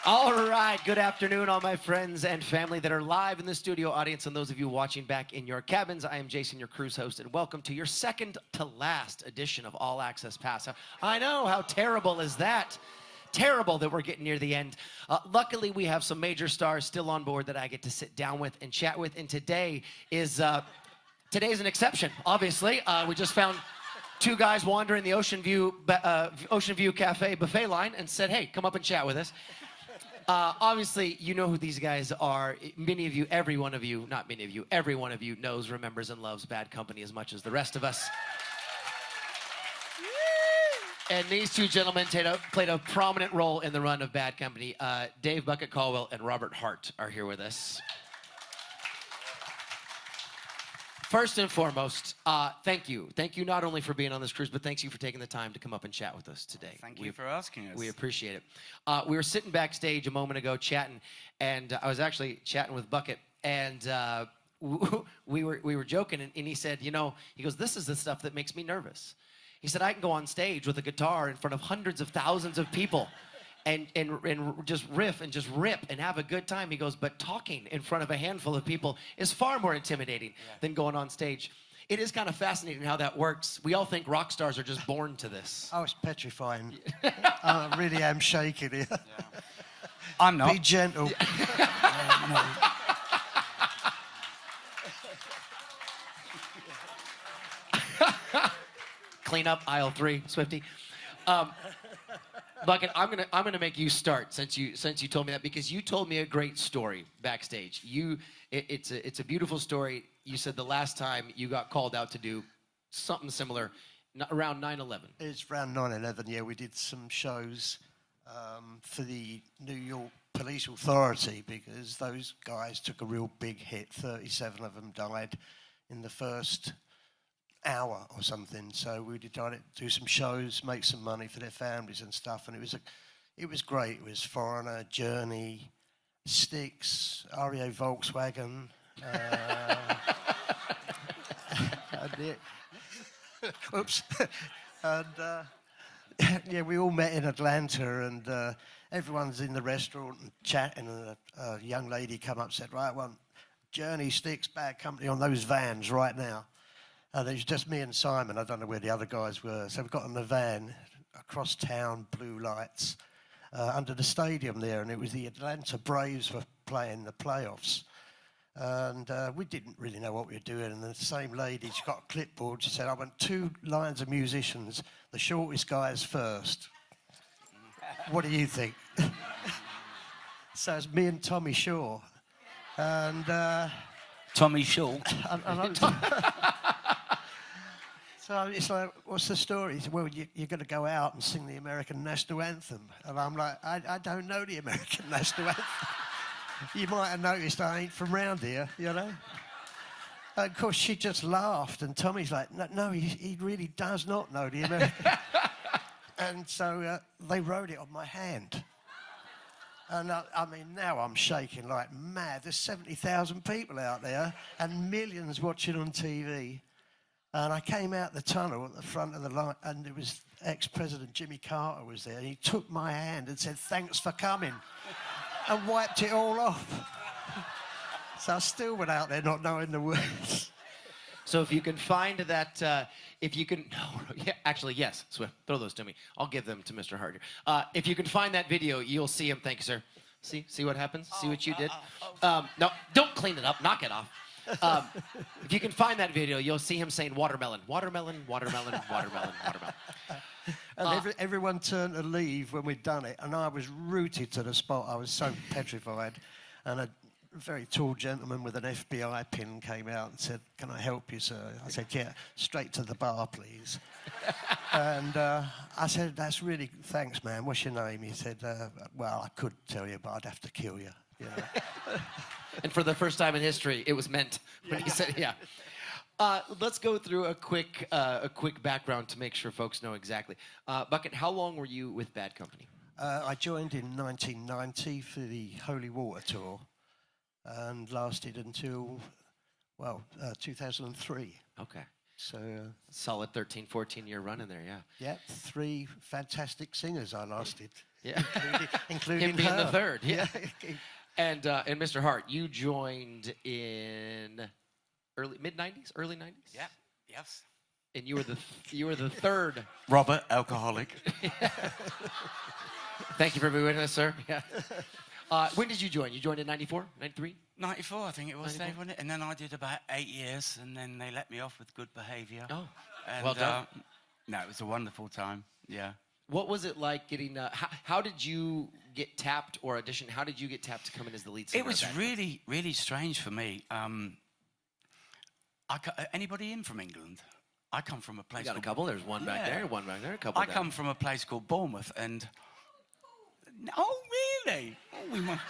All right, good afternoon, all my friends and family that are live in the studio audience and those of you watching back in your cabins. I am Jason, your cruise host, and welcome to your second to last edition of All Access Pass. I know, how terrible is that? Terrible that we're getting near the end. Luckily, we have some major stars still on board that I get to sit down with and chat with, and today's an exception, obviously. We just found two guys wandering the Ocean View Cafe buffet line and said, hey, come up and chat with us. Obviously, you know who these guys are. Many of you, every one of you, not many of you, every one of you knows, remembers, and loves Bad Company as much as the rest of us. And these two gentlemen played a prominent role in the run of Bad Company. Dave Bucket Caldwell and Robert Hart are here with us. First and foremost, thank you. Thank you not only for being on this cruise, but thanks you for taking the time to come up and chat with us today. Thank you for asking us. We appreciate it. We were sitting backstage a moment ago chatting, and I was actually chatting with Bucket, and we were joking, and he said, you know, he goes, this is the stuff that makes me nervous. He said, I can go on stage with a guitar in front of hundreds of thousands of people and just riff and just rip and have a good time. He goes, but talking in front of a handful of people is far more intimidating than going on stage. It is kind of fascinating how that works. We all think rock stars are just born to this. Oh, it's petrifying. I really am shaking here. Yeah. I'm not. Be gentle. No. Clean up aisle 3, Swifty. Bucket, I'm gonna make you start since you told me that, because you told me a great story backstage. It's a beautiful story. You said the last time you got called out to do something similar around 9/11. It's around 9/11. Yeah, we did some shows for the New York Police Authority because those guys took a real big hit. 37 of them died in the first hour or something, so we decided to do some shows, make some money for their families and stuff, and it was great. It was Foreigner, Journey, Styx, REO Volkswagen, oops, and yeah, we all met in Atlanta, and everyone's in the restaurant and chatting, and a young lady come up and said, right, I want Journey, Styx, Bad Company on those vans right now. And it was just me and Simon. I don't know where the other guys were. So we got in the van across town, blue lights, under the stadium there. And it was the Atlanta Braves were playing the playoffs. And we didn't really know what we were doing. And the same lady, she got a clipboard. She said, I want 2 lines of musicians. The shortest guy is first. What do you think? So it's me and Tommy Shaw. And Tommy Shaw. So it's like, what's the story? He said, well, you're going to go out and sing the American National Anthem. And I'm like, I don't know the American National Anthem. You might have noticed I ain't from round here, you know? And of course, she just laughed. And Tommy's like, no, he really does not know the American. And so they wrote it on my hand. And I mean, now I'm shaking like mad. There's 70,000 people out there and millions watching on TV. And I came out the tunnel at the front of the line, and it was ex-President Jimmy Carter was there. And he took my hand and said, thanks for coming, and wiped it all off. So I still went out there not knowing the words. So if you can find that, actually, yes, Swift, throw those to me. I'll give them to Mr. Hart. If you can find that video, you'll see him. Thank you, sir. See what happens? See what you did? No, don't clean it up. Knock it off. If you can find that video, you'll see him saying watermelon, watermelon, watermelon, watermelon, watermelon. And everyone turned to leave when we'd done it, and I was rooted to the spot. I was so petrified. And a very tall gentleman with an FBI pin came out and said, can I help you, sir? I said, yeah, straight to the bar, please. And I said, that's really, thanks, man. What's your name? He said, well, I could tell you, but I'd have to kill you. You know? And for the first time in history, it was meant when he said, yeah. Let's go through a quick background to make sure folks know exactly. Bucket, how long were you with Bad Company? I joined in 1990 for the Holy Water Tour and lasted until, well, 2003. Okay. So, Solid 13, 14-year run in there, yeah. yeah, 3 fantastic singers I lasted. Yeah. Including Him being her. the third, yeah. Yeah. And Mr. Hart, you joined in mid 90s, early 90s. Yeah. Yes. And you were the third. Robert, alcoholic. Thank you for being with us, sir. Yeah. When did you join? You joined in 94, 93? 94, I think it was, 94? Dave, wasn't it? And then I did about 8 years, and then they let me off with good behaviour. Oh, And, well done. No, it was a wonderful time. Yeah. What was it like getting? How did you get tapped or audition? How did you get tapped to come in as the lead singer? It was of that? really, really strange for me. Anybody in from England? I come from a place. You got a called- couple. There's one back Yeah. there, one back there, a couple. I down. come from a place called Bournemouth, and oh really? Oh, we want...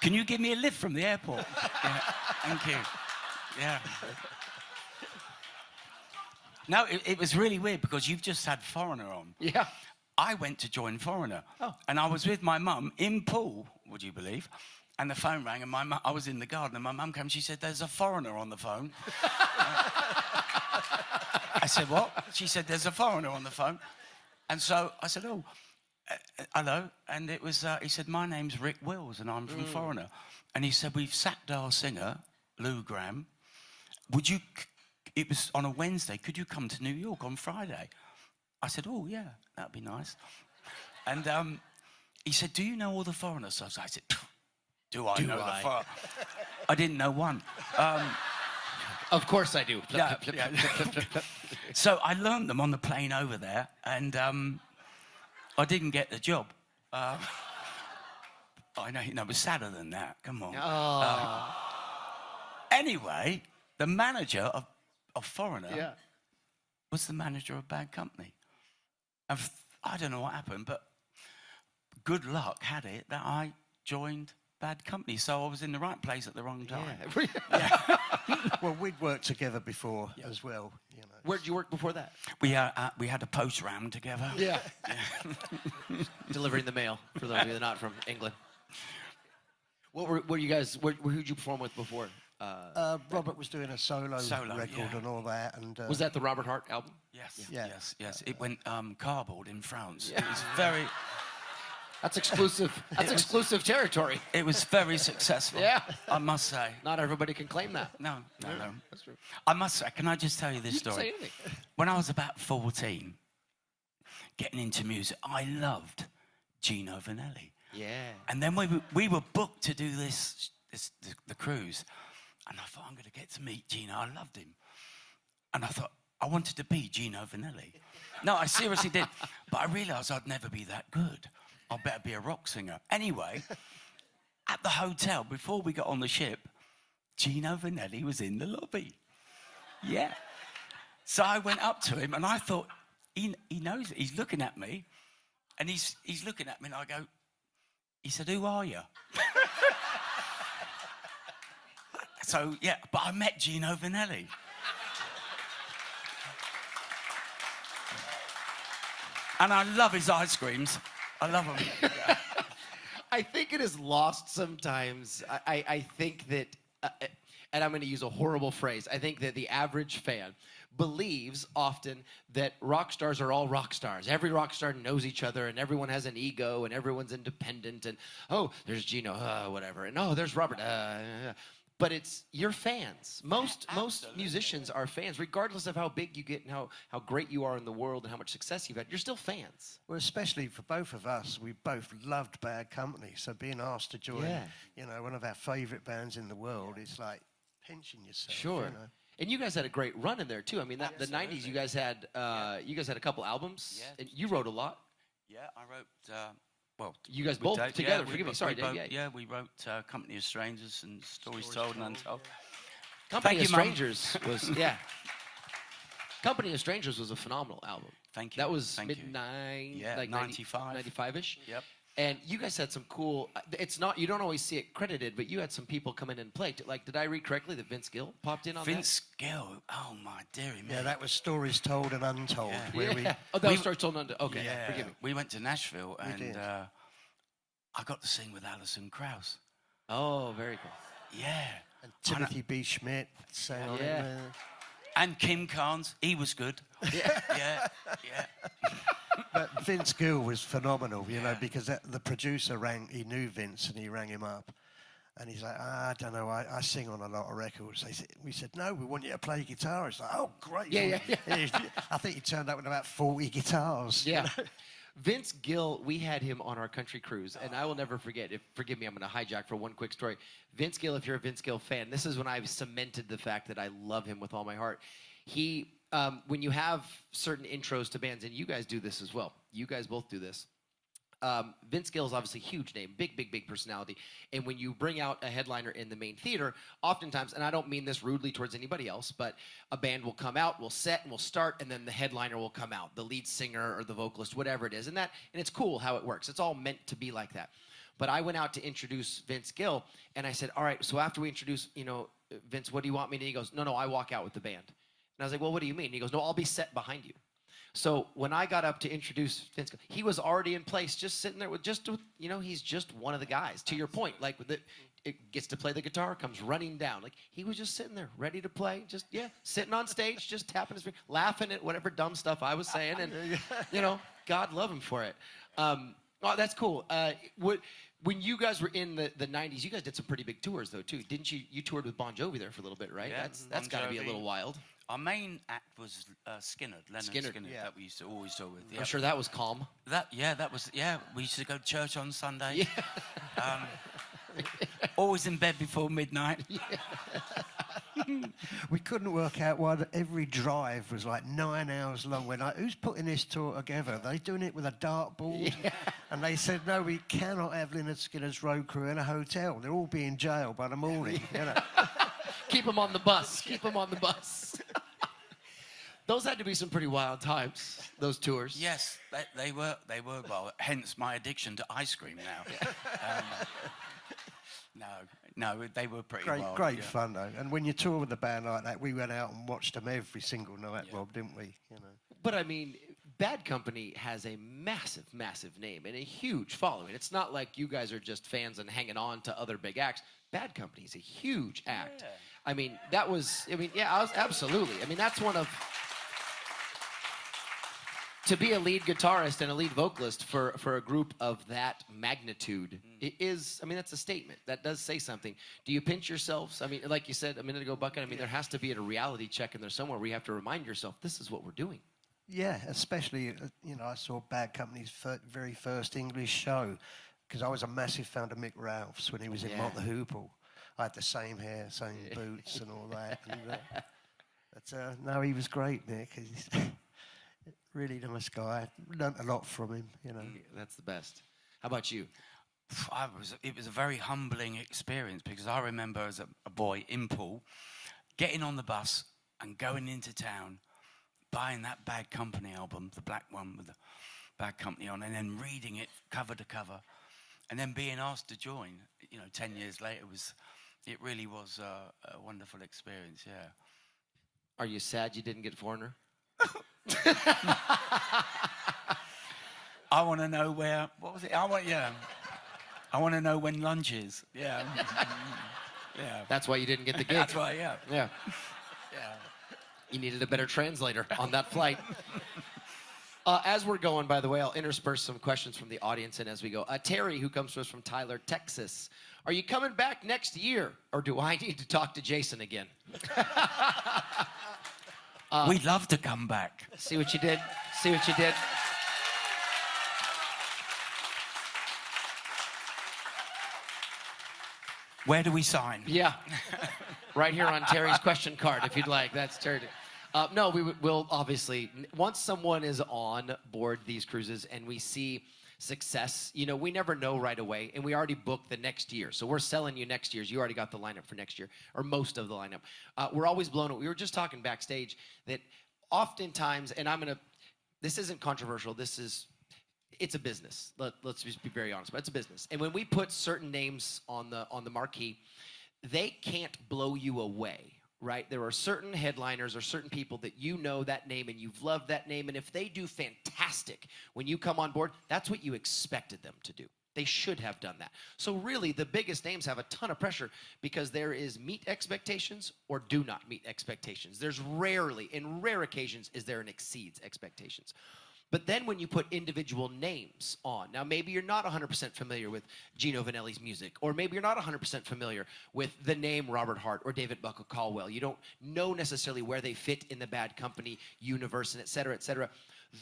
Can you give me a lift from the airport? Yeah, thank you. Yeah. No, it was really weird because you've just had Foreigner on. Yeah. I went to join Foreigner, Oh. and I was with my mum in Poole, would you believe? And the phone rang, and I was in the garden, and my mum came. She said, "There's a foreigner on the phone." I said, "What?" She said, "There's a foreigner on the phone." And so I said, "Oh, hello." And it was. He said, "My name's Rick Wills, and I'm from Foreigner." And he said, "We've sacked our singer, Lou Graham. Would you?" It was on a Wednesday. Could you come to New York on Friday? I said, "Oh yeah, that'd be nice." And he said, "Do you know all the Foreigner songs?" I said, "Do I know the Foreigner?" I didn't know one. Of course I do. Yeah, yeah. So I learned them on the plane over there, and I didn't get the job. I know, it was sadder than that. Come on. Oh. Anyway, the manager of Foreigner Yeah. was the manager of Bad Company. And I don't know what happened, but good luck had it that I joined Bad Company. So I was in the right place at the wrong time. Yeah. Well, we'd worked together before as well, you know. Where did you work before that? We had a post round together. Yeah. Delivering the mail for those of you that are not from England. What were you guys? Who'd you perform with before? Robert was doing a solo record yeah. and all that. And Was that the Robert Hart album? Yes, Yeah. yes. It went cardboard in France. Yeah. It was very... That's exclusive. That's exclusive territory. It was very successful. Yeah. I must say. Not everybody can claim that. No. That's true. I must say, can I just tell you this You can story? say anything. When I was about 14, getting into music, I loved Gino Vanelli. Yeah. And then we were booked to do the cruise. And I thought, I'm going to get to meet Gino. I loved him. And I thought, I wanted to be Gino Vanelli. No, I seriously did. But I realised I'd never be that good. I better be a rock singer. Anyway, at the hotel, before we got on the ship, Gino Vanelli was in the lobby. Yeah. So I went up to him and I thought, he knows it. He's looking at me. And he's looking at me and I go, he said, "Who are you?" So, yeah, but I met Gino Vanelli. And I love his ice creams. I love them. Yeah. I think it is lost sometimes. I think that, and I'm going to use a horrible phrase, I think that the average fan believes often that rock stars are all rock stars. Every rock star knows each other, and everyone has an ego, and everyone's independent, and, oh, there's Gino, whatever, and, oh, there's Robert, But it's your fans. Most musicians are fans, regardless of how big you get and how great you are in the world and how much success you've had. You're still fans. Well, especially for both of us, we both loved Bad Company. So being asked to join, you know, one of our favourite bands in the world, it's like pinching yourself. Sure. You know? And you guys had a great run in there too. I mean, the '90s, you guys had a couple albums, Yeah. and you wrote a lot. Yeah, I wrote, well... You guys we both Dave- together. we Forgive me. wrote- Sorry, we Dave. wrote- Yeah. we wrote Company of Strangers and Stories Told and Untold. Company Thank of you, Mum. Strangers was Company of Strangers was a phenomenal album. Thank you. That was Thank you. like 95. 95-ish. Yep. And you guys had some cool. It's not, you don't always see it credited, but you had some people come in and play. Like, did I read correctly that Vince Gill popped in on Vince Gill, oh my dearie me. Yeah, that was Stories Told and Untold. Yeah. Where that? Oh, that was Stories Told Under. Okay, Yeah, forgive me. we went to Nashville We and did. I got to sing with Alison Krauss. Oh, very cool. Yeah. And Timothy B. Schmidt sang on Yeah. it. And Kim Carnes, he was good. Yeah. But Vince Gill was phenomenal, you know, because the producer he knew Vince and he rang him up. And he's like, I don't know, I sing on a lot of records. We said, no, we want you to play guitar. He's like, oh, great. Yeah. I think he turned up with about 40 guitars. Yeah. Vince Gill, we had him on our country cruise, and I will never forget. Forgive me, I'm going to hijack for one quick story. Vince Gill, if you're a Vince Gill fan, this is when I've cemented the fact that I love him with all my heart. He, when you have certain intros to bands, and you guys do this as well. You guys both do this. Vince Gill is obviously a huge name, big personality. And when you bring out a headliner in the main theater, oftentimes, and I don't mean this rudely towards anybody else, but a band will come out, will set, and will start, and then the headliner will come out, the lead singer or the vocalist, whatever it is. And it's cool how it works. It's all meant to be like that. But I went out to introduce Vince Gill, and I said, all right, so after we introduce, Vince, what do you want me to do? He goes, no, I walk out with the band. And I was like, well, what do you mean? And he goes, no, I'll be set behind you. So when I got up to introduce Vince, he was already in place, just sitting there with he's just one of the guys. To your point, like it gets to play the guitar, comes running down. Like he was just sitting there, ready to play, sitting on stage, just tapping his finger, laughing at whatever dumb stuff I was saying, and God love him for it. Oh, that's cool. When you guys were in the 90s, you guys did some pretty big tours though too, didn't you? You toured with Bon Jovi there for a little bit, right? Yeah, that's got to be a little wild. Our main act was Leonard Skinner, yeah. that we used to always tour with. Yeah. I'm sure that was calm. We used to go to church on Sunday. Yeah. Always in bed before midnight. Yeah. We couldn't work out why every drive was like 9 hours long. We're like, who's putting this tour together? Are they doing it with a dartboard? Yeah. And they said, no, we cannot have Leonard Skinner's road crew in a hotel. They'll all be in jail by the morning. Keep them on the bus. Keep them on the bus. Those had to be some pretty wild times, those tours. Yes, they were wild. Hence my addiction to ice cream now. No, they were pretty wild. Great fun, though. And when you tour with a band like that, we went out and watched them every single night, Rob, didn't we? But, I mean, Bad Company has a massive I and a huge following. It's not like you guys are just fans and hanging on to other big acts. Bad Company is a huge act. Yeah. I mean, absolutely. I mean, that's one of... To be a lead guitarist and a lead vocalist for a group of that magnitude that's a statement. That does say something. Do you pinch yourselves? I mean, like you said a minute ago, Bucket, there has to be a reality check in there somewhere where you have to remind yourself, this is what we're doing. Yeah, especially, I saw Bad Company's very first English show because I was a massive fan of Mick Ralphs when he was in Mott the Hoople. I had the same hair, same boots and all that. And, no, he was great, Nick. He's really nice guy. Learned a lot from him, That's the best. How about you? It was a very humbling experience because I remember as a boy in Poole getting on the bus and going into town, buying that Bad Company album, the black one with the Bad Company on, and then reading it cover to cover, and then being asked to join. 10 years later it really was a wonderful experience. Yeah. Are you sad you didn't get Foreigner? I want to know where. What was it? I want to know when lunch is. Yeah. Yeah. That's why you didn't get the gig. That's why. Yeah. Yeah. You needed a better translator on that flight. As we're going, by the way, I'll intersperse some questions from the audience in as we go. Terry, who comes to us from Tyler, Texas. Are you coming back next year, or do I need to talk to Jason again? We'd love to come back. See what you did? See what you did? Where do we sign? Yeah. Right here on Terry's question card, if you'd like. That's Terry. No, we'll obviously, once someone is on board these cruises and we see success, we never know right away, and we already booked the next year. So we're selling you next year's. You already got the lineup for next year, or most of the lineup. We're always blown away. We were just talking backstage that oftentimes, and this isn't controversial, it's a business. Let's just be very honest, but it's a business. And when we put certain names on the marquee, they can't blow you away. Right? There are certain headliners or certain people that that name and you've loved that name. And if they do fantastic when you come on board, that's what you expected them to do. They should have done that. So really, the biggest names have a ton of pressure because there is meet expectations or do not meet expectations. There's rarely, in rare occasions, is there an exceeds expectations. But then when you put individual names on, now maybe you're not 100% familiar with Gino Vanelli's music, or maybe you're not 100% familiar with the name Robert Hart or David Buckle Caldwell. You don't know necessarily where they fit in the Bad Company universe, and et cetera, et cetera.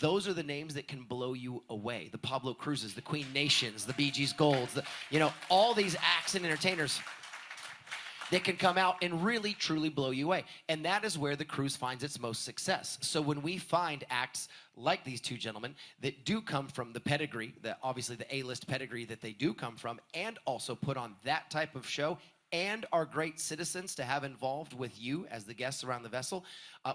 Those are the names that can blow you away. The Pablo Cruzes, the Queen Nations, the Bee Gees Golds, all these acts and entertainers that can come out and really, truly blow you away. And that is where the cruise finds its most success. So when we find acts like these two gentlemen that do come from the pedigree, obviously the A-list pedigree that they do come from, and also put on that type of show, and are great citizens to have involved with you as the guests around the vessel,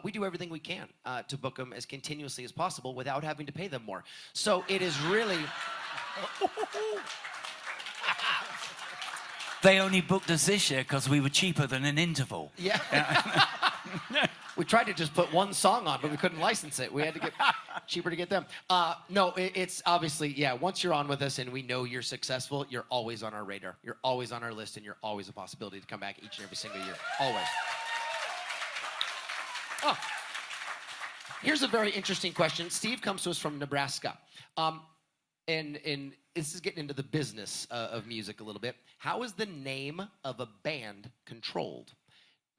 we do everything we can to book them as continuously as possible without having to pay them more. So it is really... They only booked us this year because we were cheaper than an interval. Yeah. We tried to just put one song on, but we couldn't license it. We had to get cheaper to get them. No, it's obviously, once you're on with us and we know you're successful, you're always on our radar. You're always on our list, and you're always a possibility to come back each and every single year. Always. Oh, here's a very interesting question. Steve comes to us from Nebraska. And this is getting into the business of music a little bit. How is the name of a band controlled?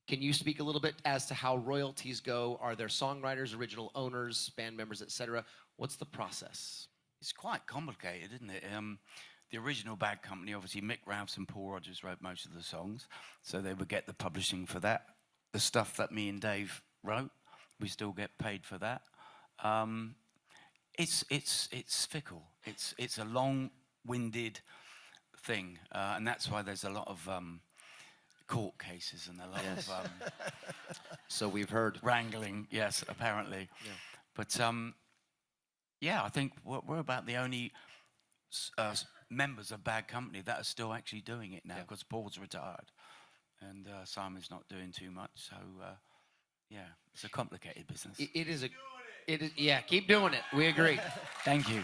Can you speak a little bit as to how royalties go? Are there songwriters, original owners, band members, etc.? What's the process? It's quite complicated, isn't it? The original Bad Company, obviously Mick Rouse and Paul Rodgers wrote most of the songs, so they would get the publishing for that. The stuff that me and Dave wrote, we still get paid for that. It's fickle. It's a long-winded thing, and that's why there's a lot of court cases and a lot of so we've heard wrangling. Yes, apparently. Yeah. But I think we're about the only members of Bad Company that are still actually doing it now, because Paul's retired and Simon's not doing too much. So it's a complicated business. It is. Keep doing it. We agree. Thank you.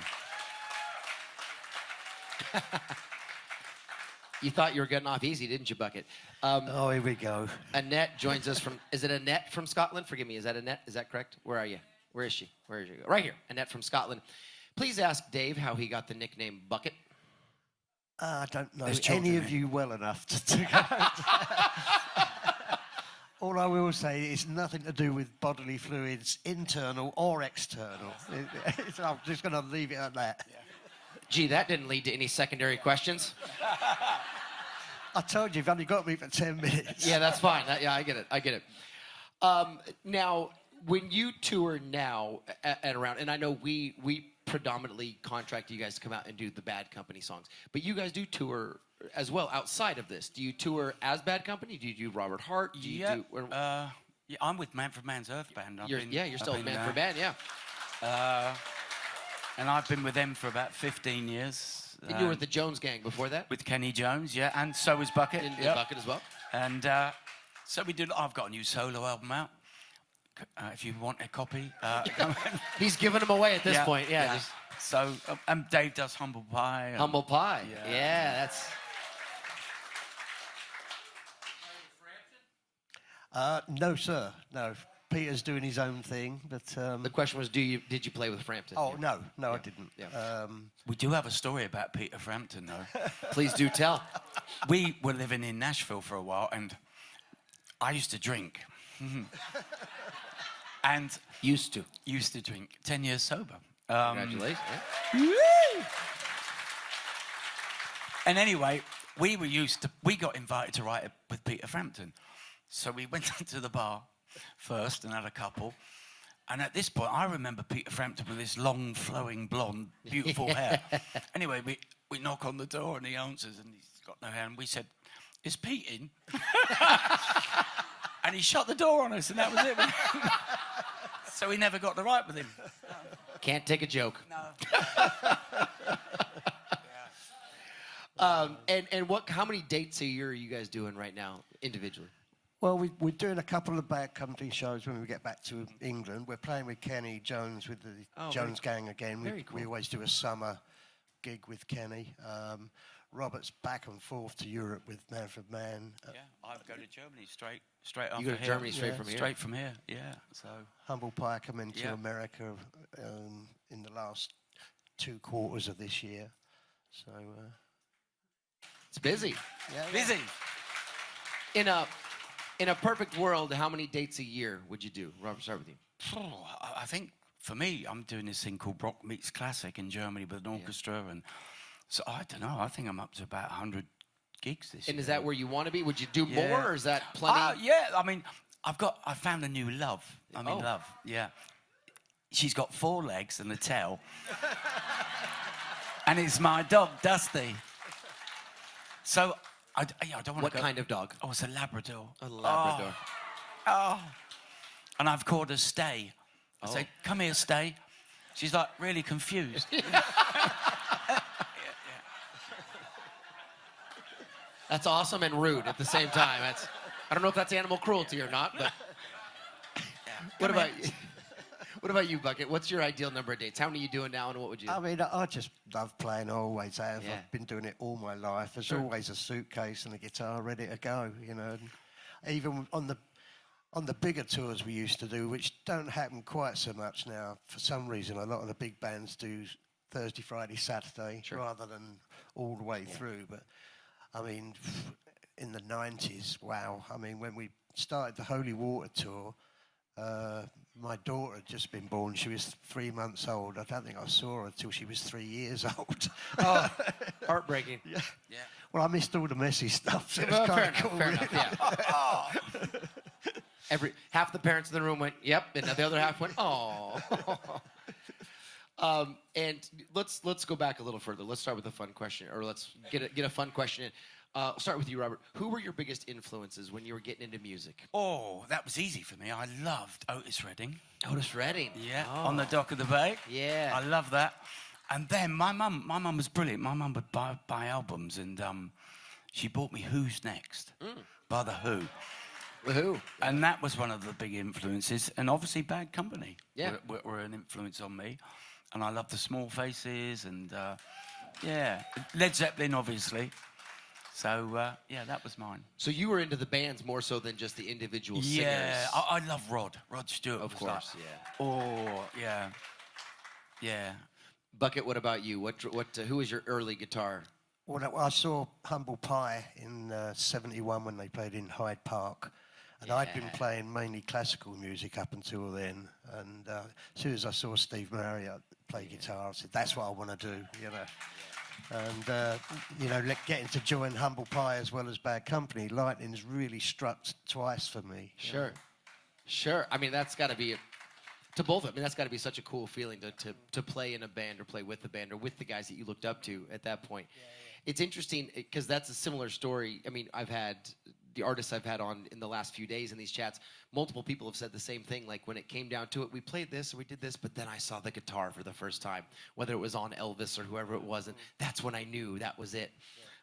You thought you were getting off easy, didn't you, Bucket? Here we go. Annette joins us from, is it Annette from Scotland? Forgive me, is that Annette? Is that correct? Where are you? Where is she? Where is she? Right here, Annette from Scotland. Please ask Dave how he got the nickname Bucket. I don't know any of you well enough to All I will say is nothing to do with bodily fluids, internal or external. I'm just going to leave it at that. Yeah. Gee, that didn't lead to any secondary questions. I told you, you've only got me for 10 minutes. Yeah, that's fine. I get it. Now, when you tour now and around, and I know we predominantly contract you guys to come out and do the Bad Company songs, but you guys do tour as well outside of this. Do you tour as Bad Company? Do you do Robert Hart? Do you do? I'm with Man for Man's Earth Band. You're still Man for Man, and I've been with them for about 15 years. And you were with the Jones Gang before that? With Kenny Jones, and so was Bucket. And Bucket as well. And so we did. I've got a new solo album out. If you want a copy, he's giving them away at this point. Yeah. So Dave does Humble Pie. Humble Pie. Yeah, that's. No, sir. No. Peter's doing his own thing, but the question was, did you play with Frampton? Oh no, I didn't. Yeah. We do have a story about Peter Frampton, though. Please do tell. We were living in Nashville for a while, and I used to drink. And used to drink. 10 years sober. Congratulations. And anyway, we got invited to write it with Peter Frampton. So we went to the bar first and had a couple. And at this point, I remember Peter Frampton with this long, flowing, blonde, beautiful hair. Anyway, we knock on the door and he answers and he's got no hair. And we said, "Is Pete in?" And he shut the door on us and that was it. So we never got to write with him. Can't take a joke. No. And how many dates a year are you guys doing right now, individually? Well, we're doing a couple of Bad Company shows when we get back to England. We're playing with Kenny Jones with the Jones Gang again. Very cool. We always do a summer gig with Kenny. Robert's back and forth to Europe with Manfred Mann. Yeah, I go to Germany straight after You go to here. Germany straight from here? Straight from here, yeah. So Humble Pie coming to Yeah. America in the last 2 quarters of this year. So It's busy. yeah, busy. In a perfect world, how many dates a year would you do? Robert, start with you. I think for me, I'm doing this thing called Rock Meets Classic in Germany with an orchestra, and so I don't know. I think I'm up to about 100 gigs this year. And is that where you want to be? Would you do Yeah. more, or is that plenty? Yeah, I mean, I found a new love. I'm Oh. in love. Yeah, she's got 4 legs and a tail, and it's my dog Dusty. So I don't want What to go. kind of dog? Oh, it's a Labrador. A Labrador. Oh. And I've called her Stay. I say, come here, Stay. She's like really confused. That's awesome and rude at the same time. I don't know if that's animal cruelty or not, but what about you, Bucket? What's your ideal number of dates? How many are you doing now, and what would you do? I mean, I just love playing. I always have. Yeah. I've been doing it all my life. There's Sure. always a suitcase and a guitar ready to go, you know. And even on the bigger tours we used to do, which don't happen quite so much now, for some reason, a lot of the big bands do Thursday, Friday, Saturday, rather than all the way through. But, I mean, in the 90s, wow. I mean, when we started the Holy Water tour, my daughter had just been born. She was 3 months old. I don't think I saw her until she was 3 years old. Oh, heartbreaking. Yeah. Yeah. Well, I missed all the messy stuff. So it was Well, kind of cool. fair enough, yeah. Half the parents in the room went, "Yep," and the other half went, "Oh." And let's go back a little further. Let's start with a fun question, or let's get a fun question in. I'll start with you, Robert. Who were your biggest influences when you were getting into music? Oh, that was easy for me. I loved Otis Redding. Otis Redding. Yeah, Oh. on the dock of the bay. Yeah. I love that. And then my mum was brilliant. My mum would buy albums, and she bought me Who's Next by The Who. The Who. And that was one of the big influences. And obviously Bad Company Yeah. were an influence on me. And I love the Small Faces and, yeah, Led Zeppelin, obviously. So, yeah, that was mine. So you were into the bands more so than just the individual singers. Yeah, I love Rod Stewart. Of was course, like, yeah. Oh, yeah. Yeah. Bucket, what about you? Who was your early guitar? Well, I saw Humble Pie in '71 when they played in Hyde Park. And I'd been playing mainly classical music up until then. And as soon as I saw Steve Marriott play guitar, I said, that's what I want to do, you know. And, you know, getting to join Humble Pie as well as Bad Company, lightning's really struck twice for me. Sure. Sure. I mean, that's got to be, to both of them, I mean, that's got to be such a cool feeling to play in a band or play with the band or with the guys that you looked up to at that point. It's interesting because that's a similar story. I mean, I've had the artists I've had on in the last few days in these chats, multiple people have said the same thing. Like when it came down to it, we played this or we did this, but then I saw the guitar for the first time, whether it was on Elvis or whoever it was, and that's when I knew that was it.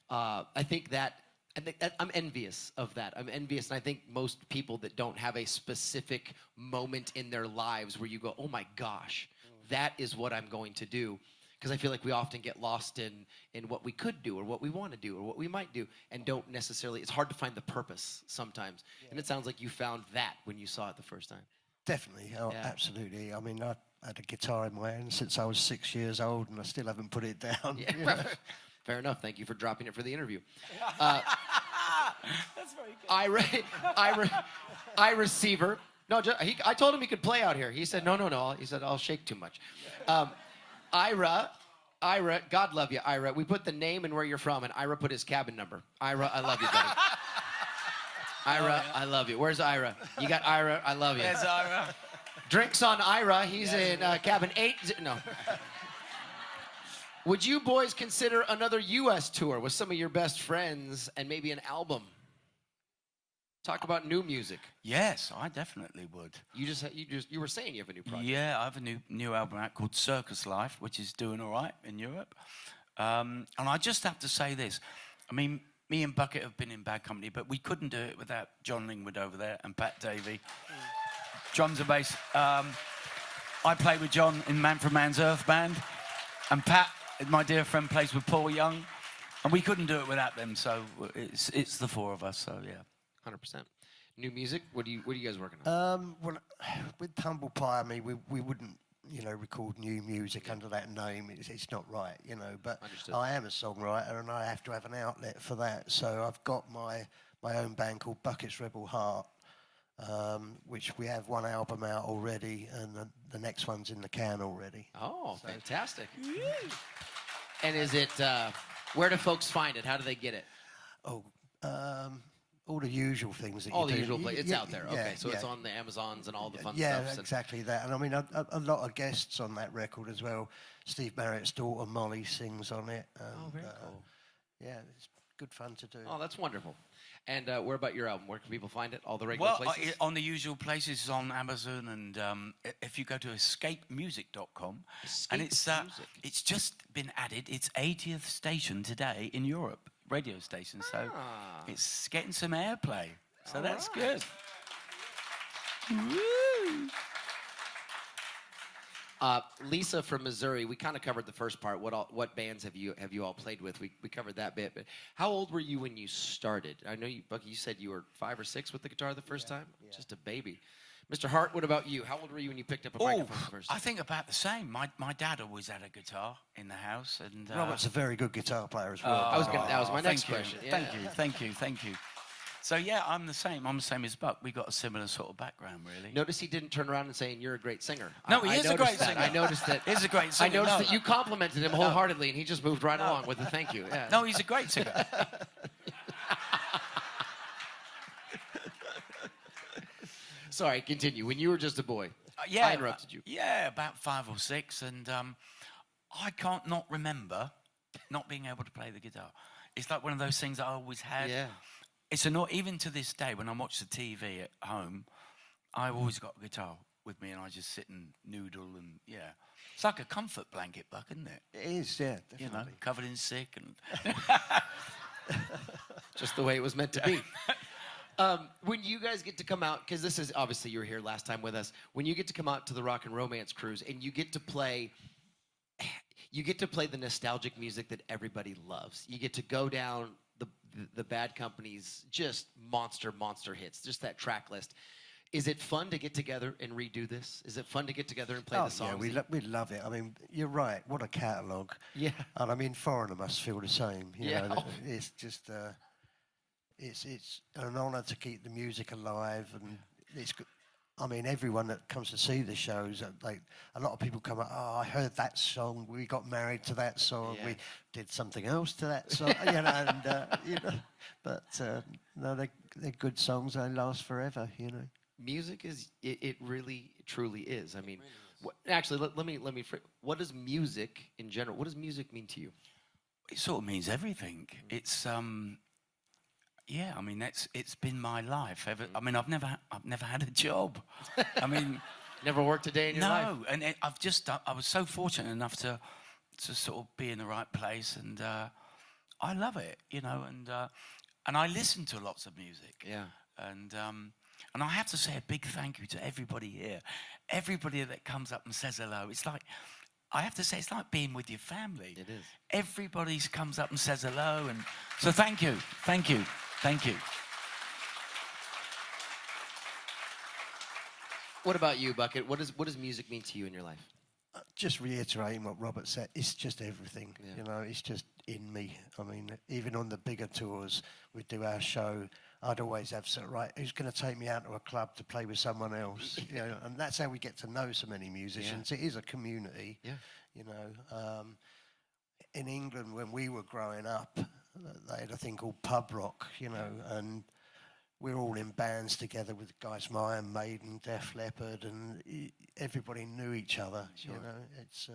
I think I'm envious of that. I'm envious, and I think most people that don't have a specific moment in their lives where you go, oh my gosh, that is what I'm going to do. Because I feel like we often get lost in what we could do or what we want to do or what we might do and don't necessarily, it's hard to find the purpose sometimes. Yeah. And it sounds like you found that when you saw it the first time. Definitely, absolutely. I mean, I had a guitar in my hand since I was 6 years old and I still haven't put it down. Yeah. You know? Fair enough. Thank you for dropping it for the interview. That's very good. Ira Seaver. No, I told him he could play out here. He said, no. He said, I'll shake too much. Ira, God love you, Ira. We put the name and where you're from, and Ira put his cabin number. Ira, I love you, buddy. Ira, I love you. Where's Ira? You got Ira, I love you. There's Ira. Drinks on Ira. He's in cabin 8. No. Would you boys consider another U.S. tour with some of your best friends and maybe an album? Talk about new music. Yes, I definitely would. You were saying you have a new project. Yeah, I have a new album out called Circus Life, which is doing all right in Europe. And I just have to say this. I mean, me and Bucket have been in Bad Company, but we couldn't do it without John Lingwood over there and Pat Davey. Drums and bass. I played with John in Man from Man's Earth band, and Pat My dear friend plays with Paul Young, and we couldn't do it without them. So it's the four of us. So yeah, 100%. New music? What are you guys working on? Well, with Humble Pie, I mean, we wouldn't, record new music under that name. It's not right, But Understood. I am a songwriter, and I have to have an outlet for that. So I've got my own band called Bucket's Rebel Heart, which we have one album out already, and the next one's in the can already. Oh, fantastic. And is it, where do folks find it? How do they get it? Oh, all the usual things that All you the do. usual places. It's out there. Yeah, Okay, so it's yeah. on the Amazons and all the fun Yeah, stuff. exactly that. And I mean, a lot of guests on that record as well. Steve Marriott's daughter Molly sings on it. And, very cool. Yeah, it's good fun to do. Oh, that's wonderful. And where about your album? Where can people find it? All the regular well, places? on the usual places on Amazon, and if you go to escapemusic.com, and it's just been added. It's 80th station today in Europe, radio station. So it's getting some airplay. So that's good. Woo! Lisa from Missouri, we kind of covered the first part. What bands have you all played with? We covered that bit. But how old were you when you started? I know you, Bucky. You said you were 5 or 6 with the guitar the first time. Yeah. Just a baby. Mr. Hart, what about you? How old were you when you picked up a microphone the first time? I think about the same. My dad always had a guitar in the house, and Robert's a very good guitar player as well. That was my next question. Yeah. Thank you. So yeah, I'm the same. I'm the same as Buck. We got a similar sort of background, really. Notice he didn't turn around and say, "You're a great singer." No, he is a great singer. I noticed that. He's a great singer. I noticed that you complimented him wholeheartedly, and he just moved right along with a thank you. Yeah. No, he's a great singer. Sorry, continue. When you were just a boy, yeah, I interrupted you. Yeah, about 5 or 6, and I can't not remember not being able to play the guitar. It's like one of those things I always had. Yeah. It's even to this day when I watch the TV at home, I've always got a guitar with me, and I just sit and noodle, and yeah, it's like a comfort blanket, Buck, isn't it? It is, yeah, definitely. You know, covered in sick and just the way it was meant to be. When you guys get to come out, because this is obviously you were here last time with us. When you get to come out to the Rock and Romance cruise, and you get to play the nostalgic music that everybody loves. You get to go down the Bad Company's just monster hits, just that track list. Is it fun to get together and redo this? Is it fun to get together and play the songs? Yeah, we love it. I mean, you're right. What a catalogue. Yeah. And I mean, Foreigner must feel the same. You Yeah. know, it's just, it's an honour to keep the music alive, and it's good. I mean, everyone that comes to see the shows, like a lot of people come up. Oh, I heard that song. We got married to that song. Yeah. We did something else to that song. But no, they're good songs. They last forever. Music is it really truly is. I mean, actually, let me. What does music in general? What does music mean to you? it sort of means everything. It's yeah, I mean it's been my life. I mean I've never had a job. I mean, never worked a day in your life. No, and I was so fortunate enough to sort of be in the right place, and I love it, you know, and I listen to lots of music. Yeah. And I have to say a big thank you to everybody here, everybody that comes up and says hello. It's like, I have to say, it's like being with your family. It is. Everybody comes up and says hello, and so thank you, thank you, thank you. What about you, Bucket? What does music mean to you in your life? Just reiterating what Robert said, it's just everything. Yeah. You know, it's just in me. I mean, even on the bigger tours, we'd do our show. I'd always have sort of, right, who's going to take me out to a club to play with someone else? You know, and that's how we get to know so many musicians. Yeah. It is a community. Yeah. You know, in England when we were growing up, they had a thing called pub rock. You know, and we were all in bands together with guys, Iron Maiden, Def Leppard, and everybody knew each other. Sure. You know, it's.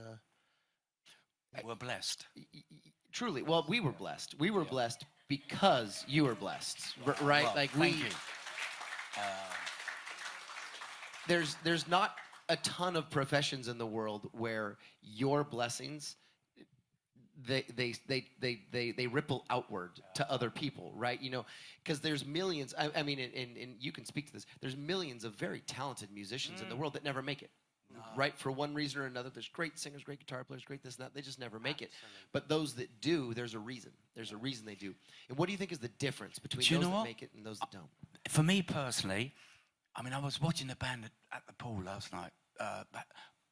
We're blessed. Truly, well, we were blessed. We were blessed because you were blessed, right? Well, like thank you. There's not a ton of professions in the world where your blessings they ripple outward to other people, right? You know, because there's millions. I mean, and you can speak to this. There's millions of very talented musicians in the world that never make it. right? For one reason or another, there's great singers, great guitar players, great this and that. They just never make it. But those that do, there's a reason. There's a reason they do. And what do you think is the difference between those that make it and those that don't? For me personally, I mean, I was watching the band at the pool last night.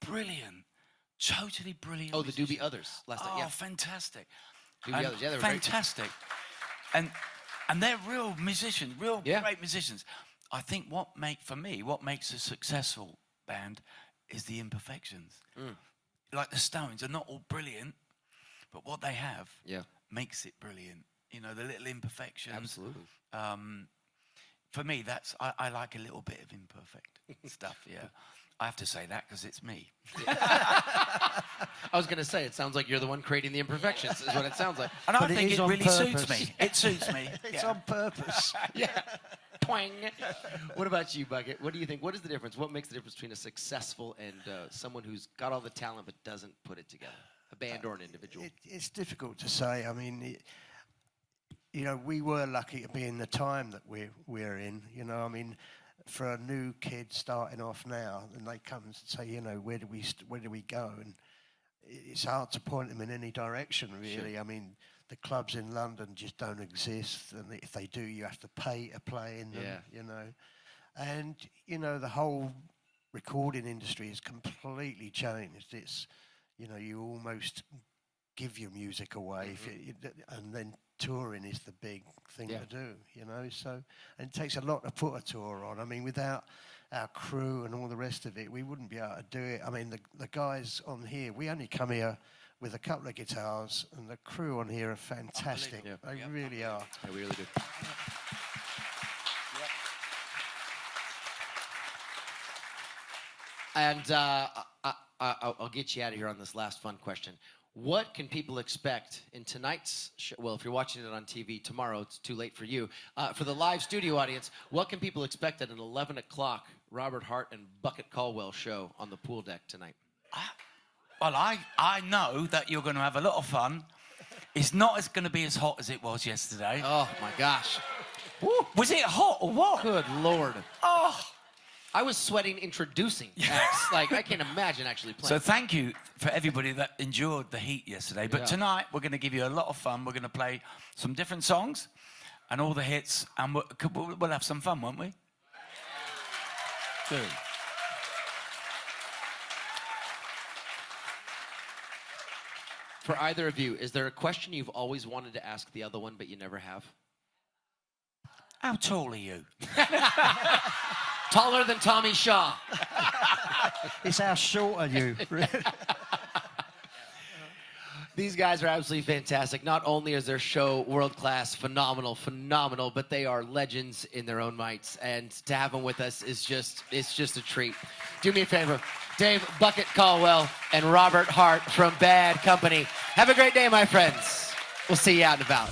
Brilliant. Totally brilliant. Oh, the Doobie Others last night. Yeah, fantastic. Doobie Others. Yeah, they were fantastic. And they're real musicians, great musicians. I think what makes a successful band is the imperfections. Like the Stones are not all brilliant, but what they have makes it brilliant. You know, the little imperfections. Absolutely. For me, I like a little bit of imperfect stuff, yeah. I have to say that because it's me. I was going to say, it sounds like you're the one creating the imperfections, is what it sounds like. And I think it really suits me. It suits me. It's on purpose. Yeah. Twang. What about you, Bucket? What do you think? What is the difference? What makes the difference between a successful and someone who's got all the talent but doesn't put it together? A band or an individual? It's difficult to say. I mean, you know, we were lucky to be in the time that we're in. You know, I mean, for a new kid starting off now, and they come and say, you know, where do we go? And it's hard to point them in any direction, really. Sure. I mean, the clubs in London just don't exist, and if they do, you have to pay to play in them. You know, and you know, the whole recording industry has completely changed. It's, you know, you almost give your music away, and then touring is the big thing to do, you know. So, and it takes a lot to put a tour on. I mean, without our crew and all the rest of it, we wouldn't be able to do it. I mean, the guys on here, we only come here with a couple of guitars, and the crew on here are fantastic. They really are. Yeah, we really do. And I'll get you out of here on this last fun question. What can people expect in tonight's show? Well, if you're watching it on TV tomorrow, it's too late for you. For the live studio audience, what can people expect at an 11 o'clock Robert Hart and Bucket Caldwell show on the pool deck tonight? Well, I know that you're going to have a lot of fun. It's not going to be as hot as it was yesterday. Oh, my gosh. Woo. Was it hot or what? Good Lord. Oh. I was sweating introducing acts. Like, I can't imagine actually playing. So thank you for everybody that endured the heat yesterday. But tonight, we're going to give you a lot of fun. We're going to play some different songs and all the hits. And we'll have some fun, won't we? Good. For either of you, is there a question you've always wanted to ask the other one, but you never have? How tall are you? Taller than Tommy Shaw. It's how short are you? These guys are absolutely fantastic. Not only is their show world-class, phenomenal, but they are legends in their own rights. And to have them with us is it's just a treat. Do me a favor. Dave Bucket Caldwell and Robert Hart from Bad Company. Have a great day, my friends. We'll see you out and about.